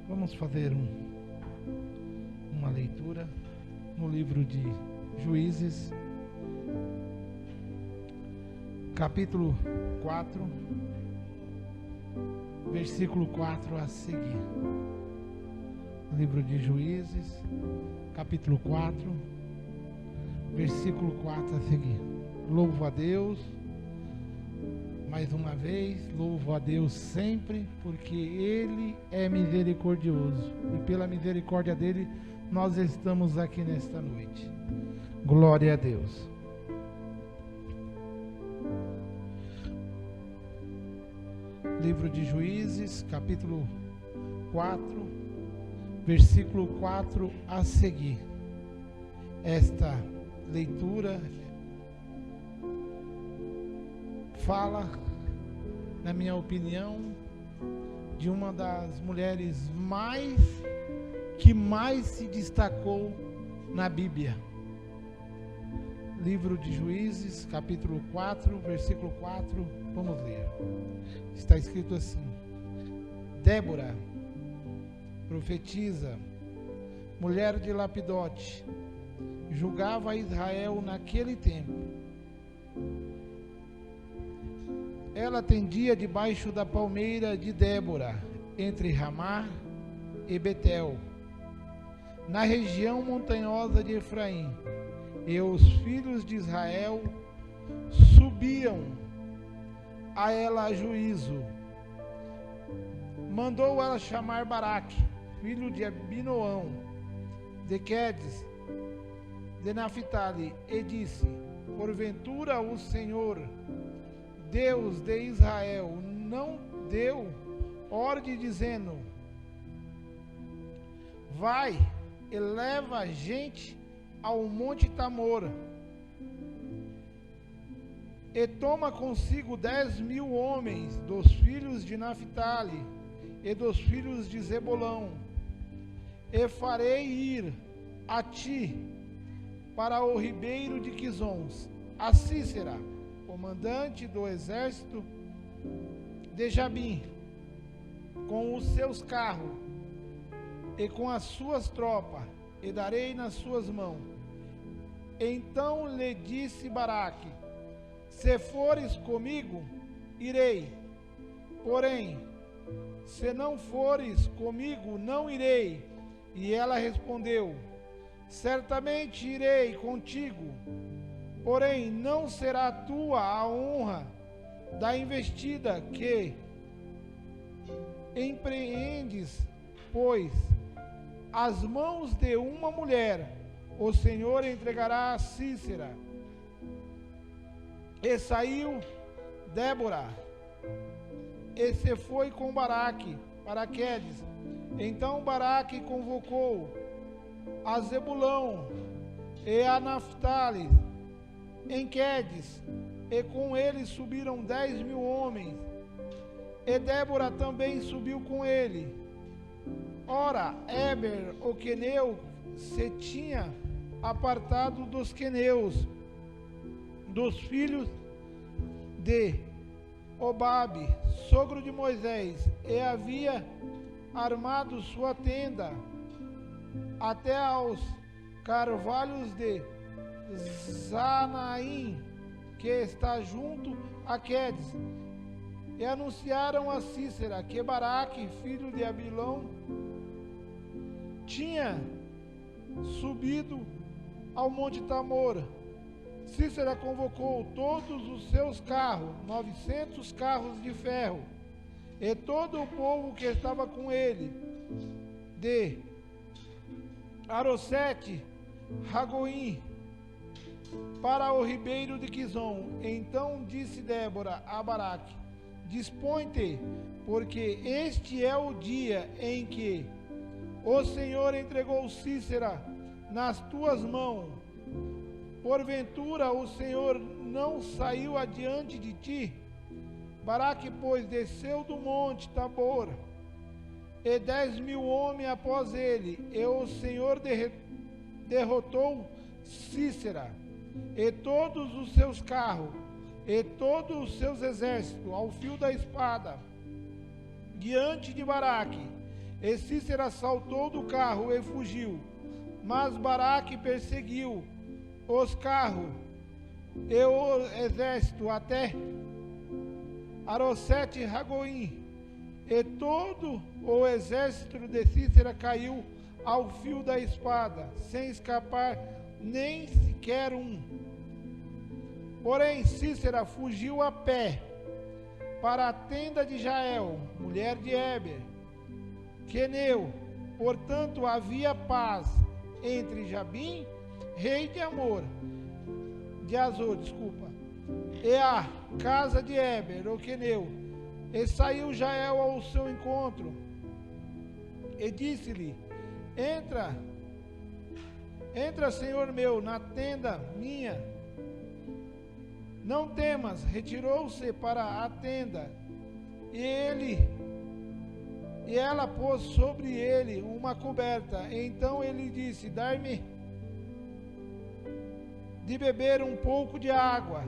Vamos fazer uma leitura no livro de Juízes, capítulo 4, versículo 4 a seguir. Livro de Juízes, capítulo 4, versículo 4 a seguir. Louvo a Deus mais uma vez, louvo a Deus sempre, porque Ele é misericordioso e pela misericórdia dEle nós estamos aqui nesta noite. Glória a Deus. Livro de Juízes, capítulo 4, versículo 4 a seguir. Esta leitura fala, na minha opinião, de uma das mulheres que mais se destacou na Bíblia. Livro de Juízes, capítulo 4, versículo 4, vamos ler. Está escrito assim: Débora, profetisa, mulher de Lapidote, julgava Israel naquele tempo. Ela tendia debaixo da palmeira de Débora, entre Ramá e Betel, na região montanhosa de Efraim, e os filhos de Israel subiam a ela a juízo. Mandou ela chamar Baraque, filho de Abinoão, de Quedes, de Naphtali, e disse: porventura o Senhor, Deus de Israel, não deu ordem dizendo: vai e leva a gente ao monte Tamor, e toma consigo 10.000 homens dos filhos de Naphtali e dos filhos de Zebulão, e farei ir a ti para o ribeiro de Quizons, a Sísera, comandante do exército de Jabim, com os seus carros e com as suas tropas, e darei nas suas mãos. Então lhe disse Baraque: se fores comigo, irei, porém, se não fores comigo, não irei. E ela respondeu: certamente irei contigo, porém não será tua a honra da investida que empreendes, pois as mãos de uma mulher o Senhor entregará a Sísera. E saiu Débora, e se foi com Baraque para Quedes. Então Baraque convocou a Zebulão e a Naphtali em Quedes, e com eles subiram 10.000 homens, e Débora também subiu com ele. Ora, Éber, o queneu, se tinha apartado dos queneus, dos filhos de Obabe, sogro de Moisés, e havia armado sua tenda até aos carvalhos de Zanaim, que está junto a Quedes, e anunciaram a Sísera que Baraque, filho de Abilão, tinha subido ao monte Tamor. Sísera convocou todos os seus carros, 900 carros de ferro, e todo o povo que estava com ele, de Arosete, Ragoim, para o ribeiro de Quizon. Então disse Débora a Baraque: dispõe-te, porque este é o dia em que o Senhor entregou Sísera nas tuas mãos. Porventura o Senhor não saiu adiante de ti? Baraque, pois, desceu do monte Tabor, e 10.000 homens após ele, e o Senhor derrotou Sísera, e todos os seus carros, e todos os seus exércitos, ao fio da espada, diante de Baraque. E Cícera saltou do carro e fugiu. Mas Baraque perseguiu os carros e o exército até Arosete Ragoim. E todo o exército de Cícera caiu ao fio da espada, sem escapar nem sequer um. Porém, Cícera fugiu a pé para a tenda de Jael, mulher de Heber, queneu. Portanto, havia paz entre Jabim, rei de Azor, e a casa de Heber, o queneu. E saiu Jael ao seu encontro, e disse-lhe: Entra, senhor meu, na tenda minha. Não temas. Retirou-se para a tenda, e ela pôs sobre ele uma coberta. Então ele disse: Dai-me de beber um pouco de água,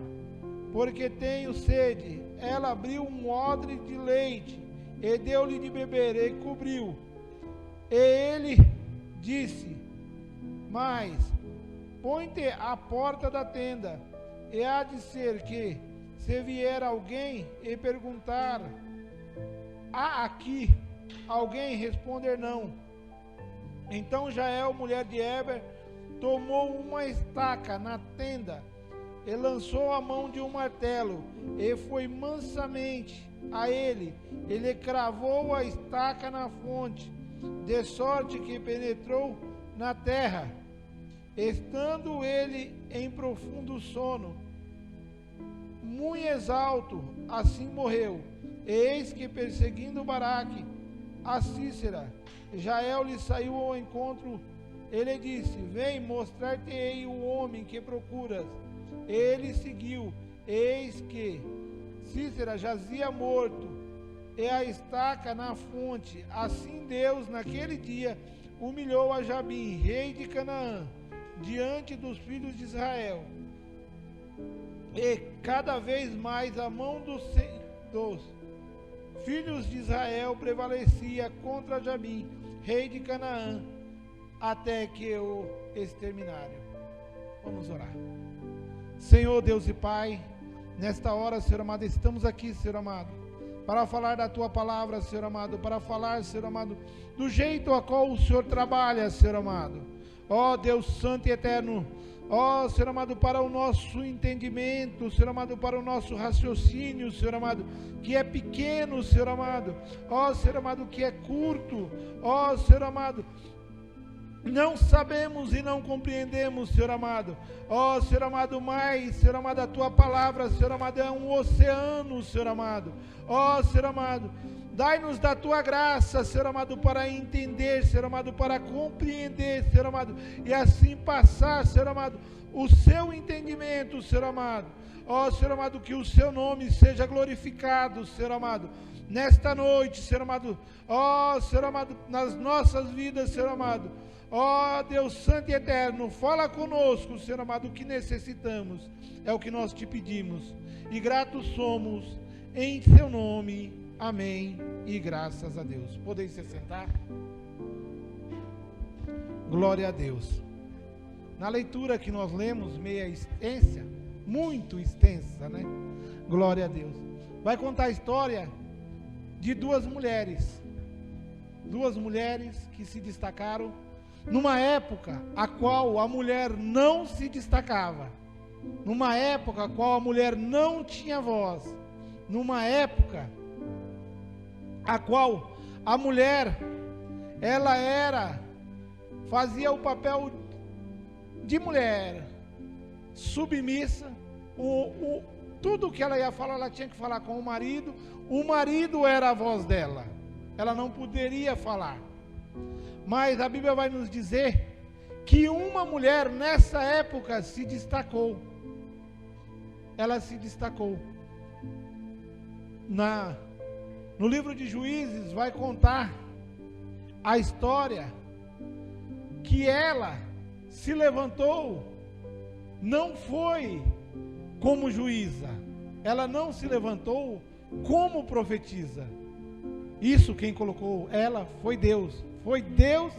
porque tenho sede. Ela abriu um odre de leite e deu-lhe de beber, e cobriu. E ele disse: Mas põe-te à porta da tenda, e há de ser que, se vier alguém e perguntar: há aqui alguém? Responder: não. Então Jael, mulher de Heber, tomou uma estaca na tenda e lançou a mão de um martelo, e foi mansamente a ele. Ele cravou a estaca na fonte, de sorte que penetrou na terra. Estando ele em profundo sono, muito exalto, assim morreu. Eis que, perseguindo Baraque a Cícera, Jael lhe saiu ao encontro. Ele disse: Vem, mostrar-te-ei o homem que procuras. Ele seguiu. Eis que Cícera jazia morto, e a estaca na fonte. Assim Deus, naquele dia, humilhou a Jabim, rei de Canaã, diante dos filhos de Israel. E cada vez mais a mão dos filhos de Israel prevalecia contra Jabim, rei de Canaã, até que o exterminaram. Vamos orar. Senhor Deus e Pai, nesta hora, Senhor amado, estamos aqui, Senhor amado, para falar da Tua palavra, Senhor amado, para falar, Senhor amado, do jeito a qual o Senhor trabalha, Senhor amado. Ó Deus Santo e Eterno, ó Senhor amado, para o nosso entendimento, Senhor amado, para o nosso raciocínio, Senhor amado, que é pequeno, Senhor amado, ó Senhor amado, que é curto, ó Senhor amado, não sabemos e não compreendemos, Senhor amado. Ó, Senhor amado, mas, Senhor amado, a Tua palavra, Senhor amado, é um oceano, Senhor amado. Ó, Senhor amado, dai-nos da Tua graça, Senhor amado, para entender, Senhor amado, para compreender, Senhor amado, e assim passar, Senhor amado, o Seu entendimento, Senhor amado. Ó, Senhor amado, que o Seu nome seja glorificado, Senhor amado, nesta noite, Senhor amado. Ó, Senhor amado, nas nossas vidas, Senhor amado. Ó Deus Santo e Eterno, fala conosco, Senhor amado, o que necessitamos, é o que nós te pedimos, e gratos somos, em Seu nome, amém, e graças a Deus. Podem se sentar? Glória a Deus. Na leitura que nós lemos, meia extensa, muito extensa, né? Glória a Deus. Vai contar a história de duas mulheres que se destacaram numa época a qual a mulher não se destacava, numa época a qual a mulher não tinha voz, numa época a qual a mulher, ela fazia o papel de mulher, submissa, tudo que ela ia falar, ela tinha que falar com o marido era a voz dela, ela não poderia falar. Mas a Bíblia vai nos dizer que uma mulher nessa época se destacou. Ela se destacou. No livro de Juízes vai contar a história que ela se levantou, não foi como juíza, ela não se levantou como profetisa, Isso quem colocou ela foi Deus. Foi Deus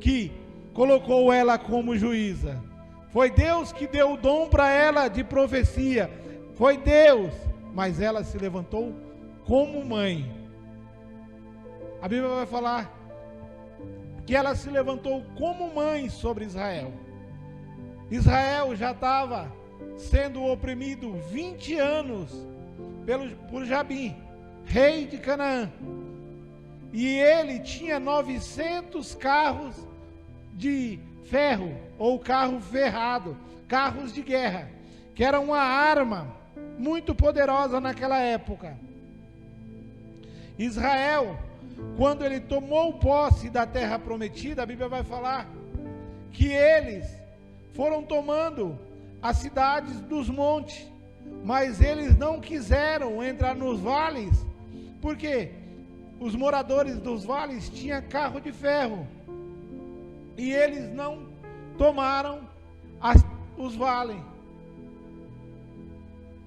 que colocou ela como juíza. Foi Deus que deu o dom para ela de profecia. Foi Deus. Mas ela se levantou como mãe. A Bíblia vai falar que ela se levantou como mãe sobre Israel. Israel já estava sendo oprimido 20 anos por Jabim, rei de Canaã. E ele tinha 900 carros de ferro, ou carro ferrado, carros de guerra, que era uma arma muito poderosa naquela época. Israel, quando ele tomou posse da terra prometida, a Bíblia vai falar que eles foram tomando as cidades dos montes, mas eles não quiseram entrar nos vales, porque os moradores dos vales tinham carro de ferro, e eles não tomaram os vales.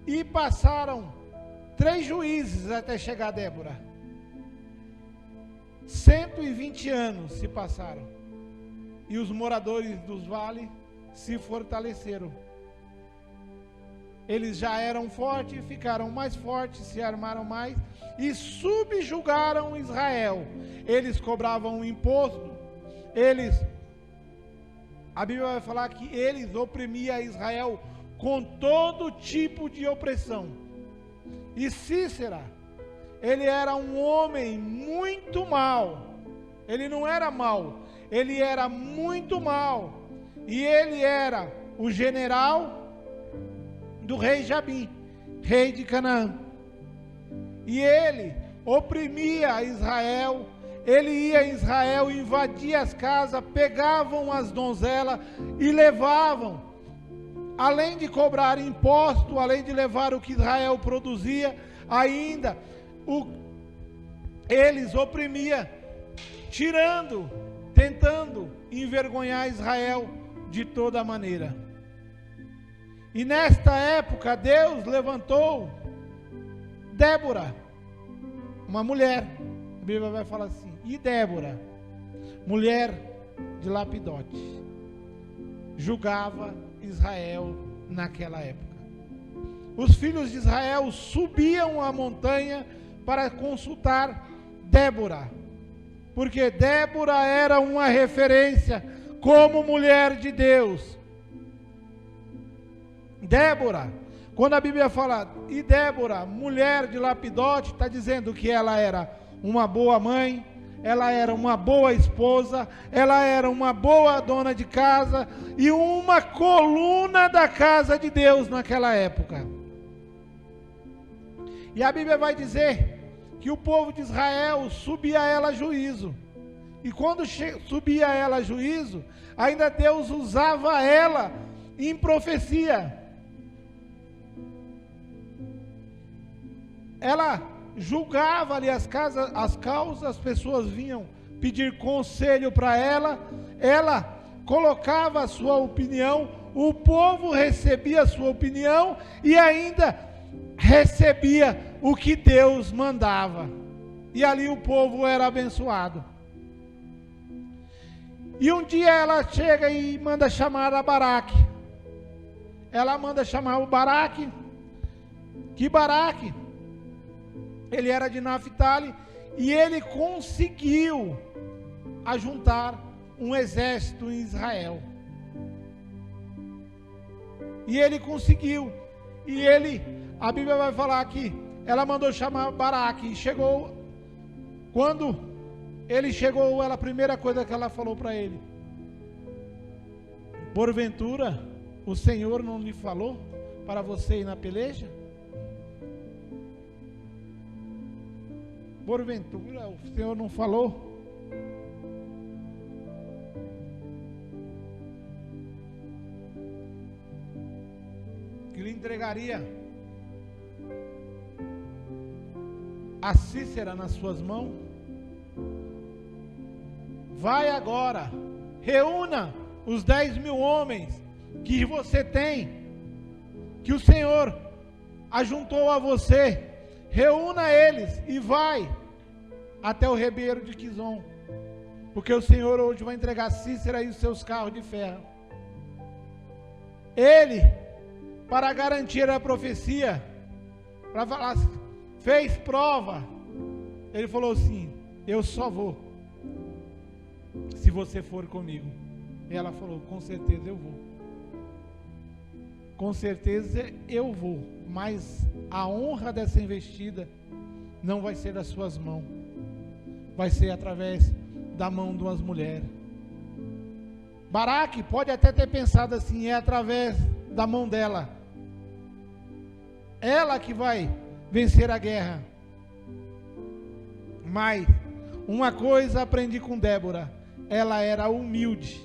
E passaram 3 juízes até chegar a Débora. 120 anos se passaram. E os moradores dos vales se fortaleceram. Eles já eram fortes, ficaram mais fortes, se armaram mais e subjugaram Israel. Eles cobravam imposto. A Bíblia vai falar que eles oprimiam Israel com todo tipo de opressão. E Cícera, ele era um homem muito mau. Ele não era mau, ele era muito mau. E ele era o general do rei Jabim, rei de Canaã. E ele oprimia Israel. Ele ia a Israel, invadia as casas, pegavam as donzelas e levavam. Além de cobrar imposto, além de levar o que Israel produzia, ainda eles oprimiam, tentando envergonhar Israel de toda maneira. E nesta época Deus levantou Débora, uma mulher. A Bíblia vai falar assim: e Débora, mulher de Lapidote, julgava Israel naquela época. Os filhos de Israel subiam a montanha para consultar Débora, porque Débora era uma referência como mulher de Deus. Débora, quando a Bíblia fala, e Débora, mulher de Lapidote, está dizendo que ela era uma boa mãe, ela era uma boa esposa, ela era uma boa dona de casa e uma coluna da casa de Deus naquela época. E a Bíblia vai dizer que o povo de Israel subia a ela juízo. E quando subia a ela juízo, ainda Deus usava ela em profecia. Ela julgava ali as causas, as pessoas vinham pedir conselho para ela, ela colocava a sua opinião, o povo recebia a sua opinião e ainda recebia o que Deus mandava. E ali o povo era abençoado. E um dia ela chega e manda chamar a Baraque. Ela manda chamar o Baraque. Que Baraque? Ele era de Naphtali e ele conseguiu ajuntar um exército em Israel. E ele conseguiu. E a Bíblia vai falar que ela mandou chamar Baraque. E chegou, quando ele chegou, a primeira coisa que ela falou para ele: porventura o Senhor não lhe falou para você ir na peleja? Porventura o Senhor não falou? Que lhe entregaria a Cícera nas suas mãos? Vai agora, reúna os 10.000 homens que você tem, que o Senhor ajuntou a você. Reúna eles e vai até o ribeiro de Quizon, porque o Senhor hoje vai entregar Sísera e os seus carros de ferro. Ele, para garantir a profecia, para falar, fez prova. Ele falou assim: eu só vou se você for comigo. E ela falou: com certeza eu vou. Com certeza eu vou, mas a honra dessa investida não vai ser das suas mãos, vai ser através da mão de umas mulheres. Baraque pode até ter pensado assim: é através da mão dela, ela que vai vencer a guerra. Mas uma coisa aprendi com Débora: ela era humilde,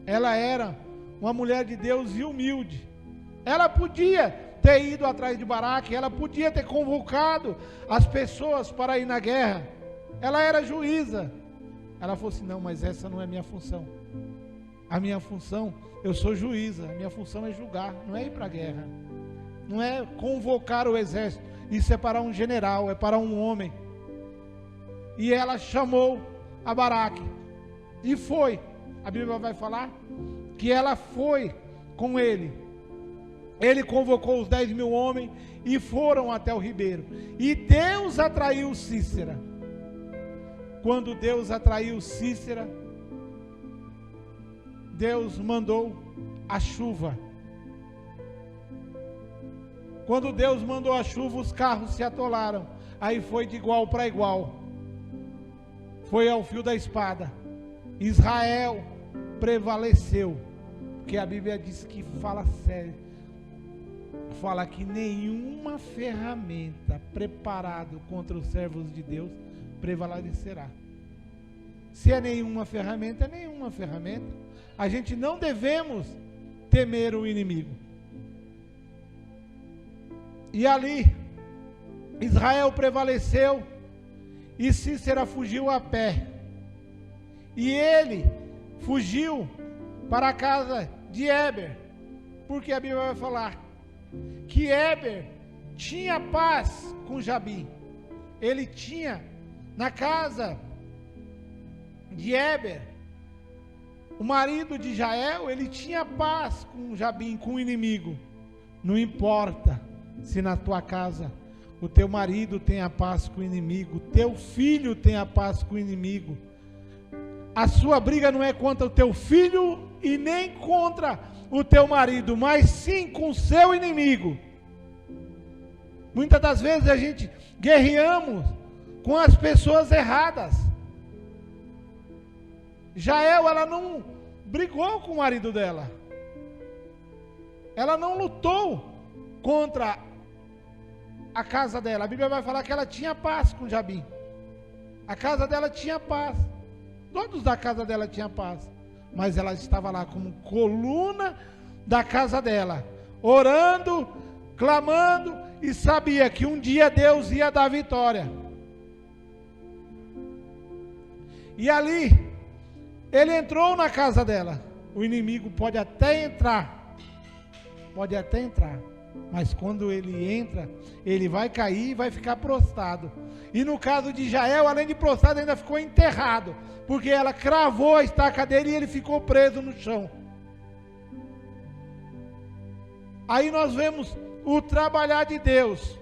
ela era uma mulher de Deus e humilde. Ela podia ter ido atrás de Baraque, ela podia ter convocado as pessoas para ir na guerra, ela era juíza. Ela falou assim: não, mas essa não é minha função. A minha função, eu sou juíza, a minha função é julgar, não é ir para a guerra, não é convocar o exército. Isso é para um general, é para um homem. E ela chamou a Baraque e foi. A Bíblia vai falar que ela foi com ele. Ele convocou os 10.000 homens e foram até o ribeiro. E Deus atraiu Sísera. Quando Deus atraiu Sísera, Deus mandou a chuva. Quando Deus mandou a chuva, os carros se atolaram. Aí foi de igual para igual. Foi ao fio da espada. Israel prevaleceu. Porque a Bíblia diz que fala sério. Fala que nenhuma ferramenta preparada contra os servos de Deus prevalecerá. Se é nenhuma ferramenta, é nenhuma ferramenta. A gente não devemos temer o inimigo. E ali, Israel prevaleceu e Sísera fugiu a pé. E ele fugiu para a casa de Éber, porque a Bíblia vai falar que Éber tinha paz com Jabim. Ele tinha na casa de Éber, o marido de Jael, ele tinha paz com Jabim, com o inimigo. Não importa se na tua casa o teu marido tem a paz com o inimigo, teu filho tem a paz com o inimigo. A sua briga não é contra o teu filho e nem contra o teu marido, mas sim com o seu inimigo. Muitas das vezes a gente guerreamos com as pessoas erradas. Jael, ela não brigou com o marido dela. Ela não lutou contra a casa dela. A Bíblia vai falar que ela tinha paz com Jabim. A casa dela tinha paz. Todos da casa dela tinham paz. Mas ela estava lá como coluna da casa dela, orando, clamando, e sabia que um dia Deus ia dar vitória. E ali, ele entrou na casa dela. O inimigo pode até entrar, mas quando ele entra, ele vai cair e vai ficar prostrado. E no caso de Jael, além de prostrado, ainda ficou enterrado, porque ela cravou a estaca dele e ele ficou preso no chão. Aí nós vemos o trabalhar de Deus.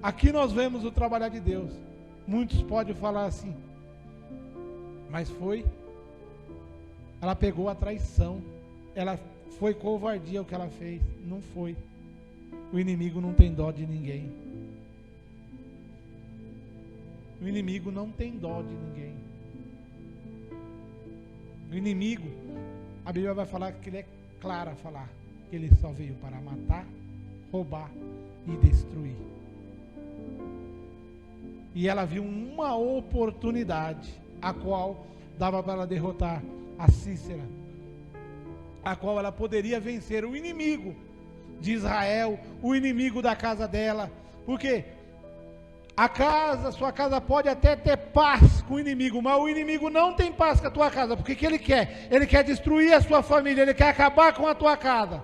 Aqui nós vemos o trabalhar de Deus. Muitos podem falar assim, mas ela pegou a traição, ela foi covardia o que ela fez. Não foi. O inimigo não tem dó de ninguém. O inimigo não tem dó de ninguém. O inimigo, a Bíblia vai falar que ele é claro a falar que ele só veio para matar, roubar e destruir. E ela viu uma oportunidade, a qual dava para ela derrotar a Sísera, a qual ela poderia vencer o inimigo de Israel, o inimigo da casa dela. Porque sua casa pode até ter paz com o inimigo, mas o inimigo não tem paz com a tua casa. Porque que ele quer? Ele quer destruir a sua família, ele quer acabar com a tua casa.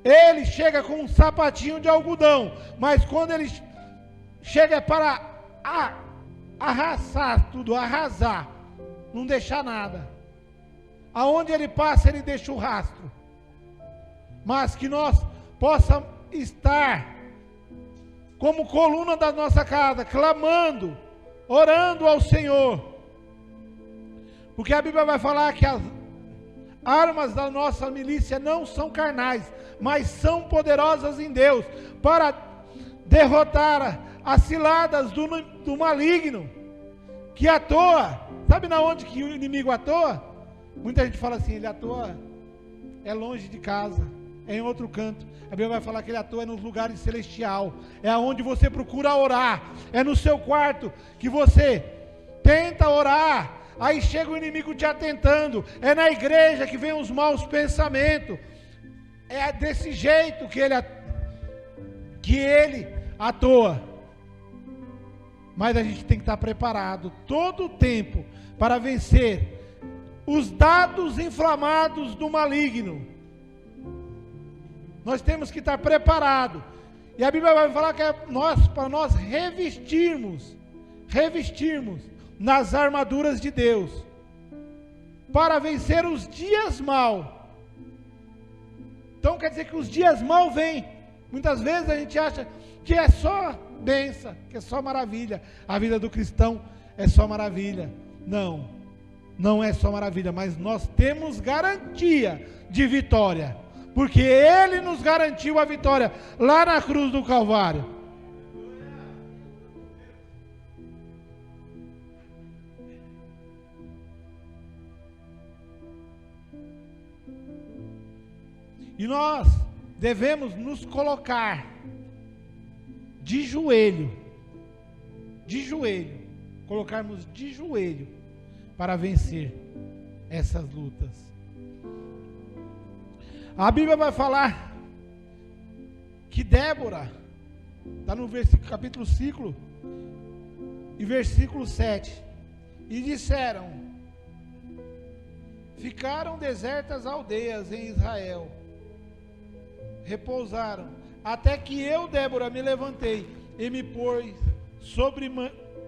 Ele chega com um sapatinho de algodão, mas quando ele chega para arrasar tudo, arrasar, não deixar nada. Aonde ele passa, ele deixa o rastro. Mas que nós possamos estar como coluna da nossa casa, clamando, orando ao Senhor. Porque a Bíblia vai falar que as armas da nossa milícia não são carnais, mas são poderosas em Deus, para derrotar as ciladas do maligno, que atua. Sabe na onde que o inimigo atua? Muita gente fala assim, ele atua é longe de casa, é em outro canto. A Bíblia vai falar que ele atua nos lugares celestial, é aonde você procura orar, é no seu quarto que você tenta orar, aí chega o inimigo te atentando, é na igreja que vem os maus pensamentos, é desse jeito que ele atua. Mas a gente tem que estar preparado todo o tempo para vencer os dardos inflamados do maligno. Nós temos que estar preparados. E a Bíblia vai falar que para nós revestirmos nas armaduras de Deus, para vencer os dias maus. Então quer dizer que os dias maus vêm. Muitas vezes a gente acha que é só bênção, que é só maravilha. A vida do cristão é só maravilha. Não, não é só maravilha, mas nós temos garantia de vitória, porque Ele nos garantiu a vitória lá na cruz do Calvário. E nós devemos nos colocar de joelho, colocarmos de joelho para vencer essas lutas. A Bíblia vai falar que Débora, está no capítulo 5 e versículo 7, e disseram: ficaram desertas aldeias em Israel, repousaram, até que eu, Débora, me levantei e me pôs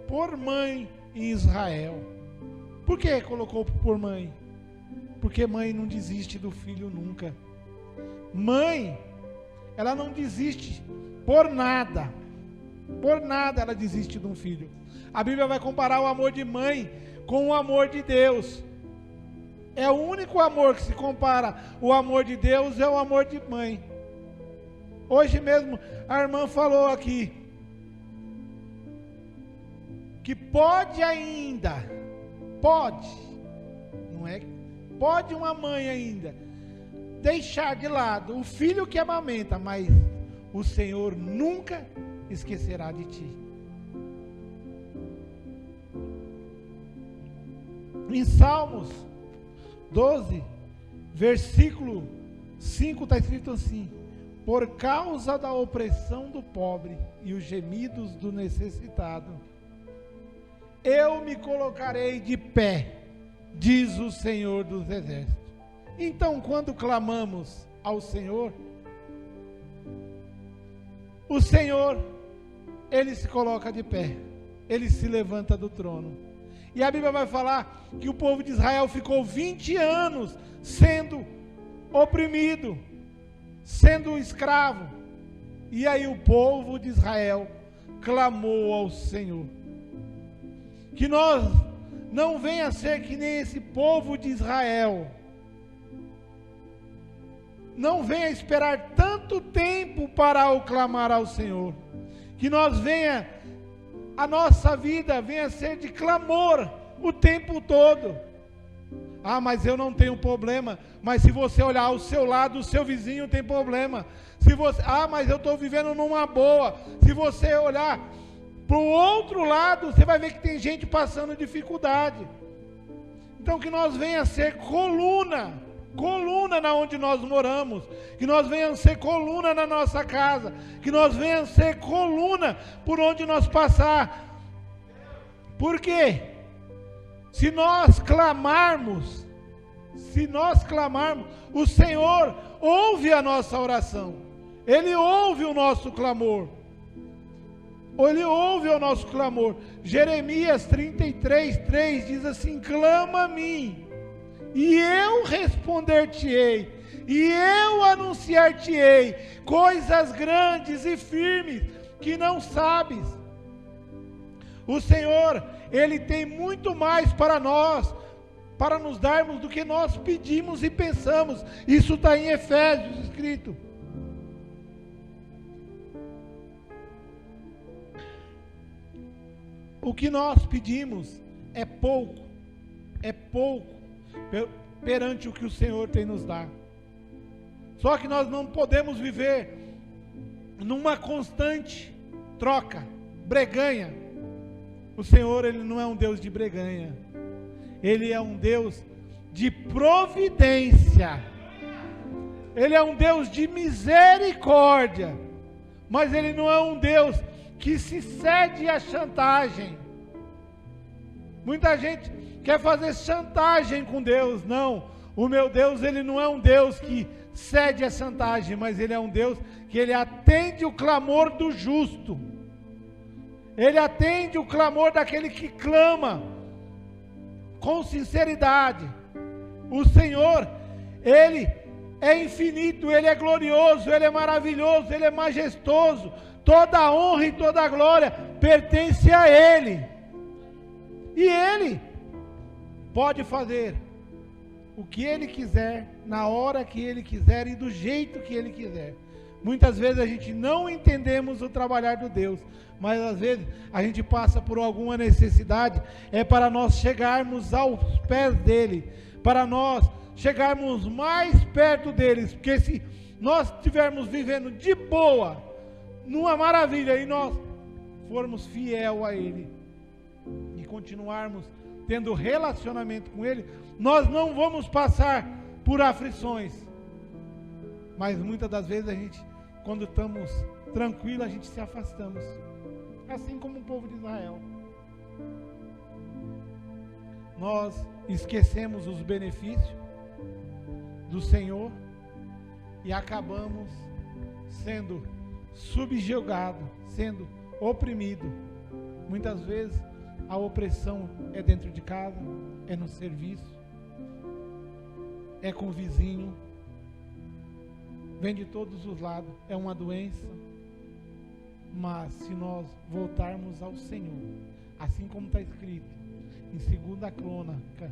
por mãe em Israel. Por que colocou por mãe? Porque mãe não desiste do filho nunca. Mãe, ela não desiste por nada ela desiste de um filho. A Bíblia vai comparar o amor de mãe com o amor de Deus. É o único amor que se compara. O amor de Deus é o amor de mãe. Hoje mesmo a irmã falou aqui que pode, não é? Pode uma mãe ainda deixar de lado o filho que amamenta, mas o Senhor nunca esquecerá de ti. Em Salmos 12, versículo 5 está escrito assim: por causa da opressão do pobre e os gemidos do necessitado, eu me colocarei de pé, diz o Senhor dos Exércitos. Então, quando clamamos ao Senhor, o Senhor, Ele se coloca de pé, Ele se levanta do trono. E a Bíblia vai falar que o povo de Israel ficou 20 anos sendo oprimido, sendo escravo. E aí o povo de Israel clamou ao Senhor. Que nós não venha a ser que nem esse povo de Israel. Não venha esperar tanto tempo para clamar ao Senhor. Que nós a nossa vida venha a ser de clamor o tempo todo. Ah, mas eu não tenho problema. Mas se você olhar ao seu lado, o seu vizinho tem problema. Mas eu estou vivendo numa boa. Se você olhar para o outro lado, você vai ver que tem gente passando dificuldade. Então que nós venha a ser coluna na onde nós moramos, que nós venhamos ser coluna na nossa casa, que nós venhamos ser coluna por onde nós passar. Por quê? Se nós clamarmos, o Senhor ouve a nossa oração, Ele ouve o nosso clamor. Ele ouve o nosso clamor. Jeremias 33:3 diz assim: clama a mim, e eu responder-te-ei, e eu anunciar-te-ei coisas grandes e firmes que não sabes. O Senhor, Ele tem muito mais para nós, para nos darmos do que nós pedimos e pensamos. Isso está em Efésios escrito. O que nós pedimos é pouco perante o que o Senhor tem nos dado. Só que nós não podemos viver numa constante troca, breganha. O Senhor, Ele não é um Deus de breganha. Ele é um Deus de providência. Ele é um Deus de misericórdia. Mas Ele não é um Deus que se cede à chantagem. Muita gente quer fazer chantagem com Deus. Não, o meu Deus, Ele não é um Deus que cede à chantagem, mas Ele é um Deus que Ele atende o clamor do justo. Ele atende o clamor daquele que clama com sinceridade. O Senhor, Ele é infinito, Ele é glorioso, Ele é maravilhoso, Ele é majestoso. Toda a honra e toda a glória pertence a Ele. E Ele pode fazer o que Ele quiser, na hora que Ele quiser e do jeito que Ele quiser. Muitas vezes a gente não entendemos o trabalhar do Deus, mas às vezes a gente passa por alguma necessidade, é para nós chegarmos aos pés dEle, para nós chegarmos mais perto deles, porque se nós estivermos vivendo de boa, numa maravilha, e nós formos fiel a Ele e continuarmos tendo relacionamento com Ele, nós não vamos passar por aflições. Mas muitas das vezes a gente, quando estamos tranquilos, a gente se afastamos, assim como o povo de Israel. Nós esquecemos os benefícios do Senhor e acabamos sendo subjugado, sendo oprimido. Muitas vezes a opressão é dentro de casa, é no serviço, é com o vizinho, vem de todos os lados, é uma doença. Mas se nós voltarmos ao Senhor, assim como está escrito em 2 Crônica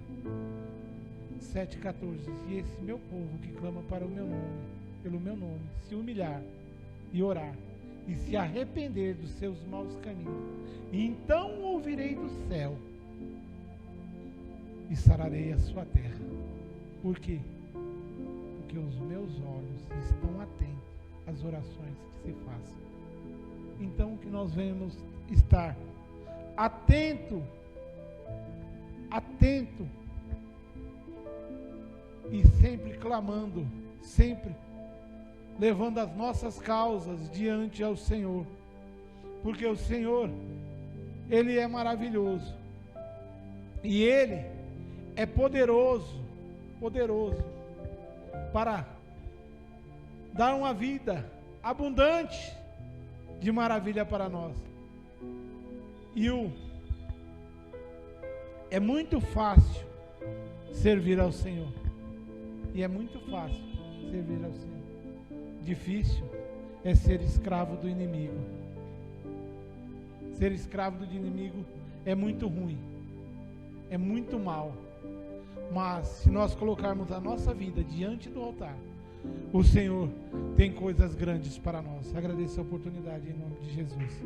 7,14, se esse meu povo que clama para o meu nome, pelo meu nome, se humilhar e orar, e se arrepender dos seus maus caminhos, então ouvirei do céu e sararei a sua terra. Por quê? Porque os meus olhos estão atentos às orações que se façam. Então que nós venhamos estar atento e sempre clamando, sempre levando as nossas causas diante ao Senhor, porque o Senhor, Ele é maravilhoso, e Ele é poderoso para dar uma vida abundante de maravilha para nós. E é muito fácil servir ao Senhor, e é muito fácil servir ao Senhor. Difícil é ser escravo do inimigo. Ser escravo do inimigo é muito ruim, é muito mal. Mas se nós colocarmos a nossa vida diante do altar, o Senhor tem coisas grandes para nós. Agradeço a oportunidade em nome de Jesus.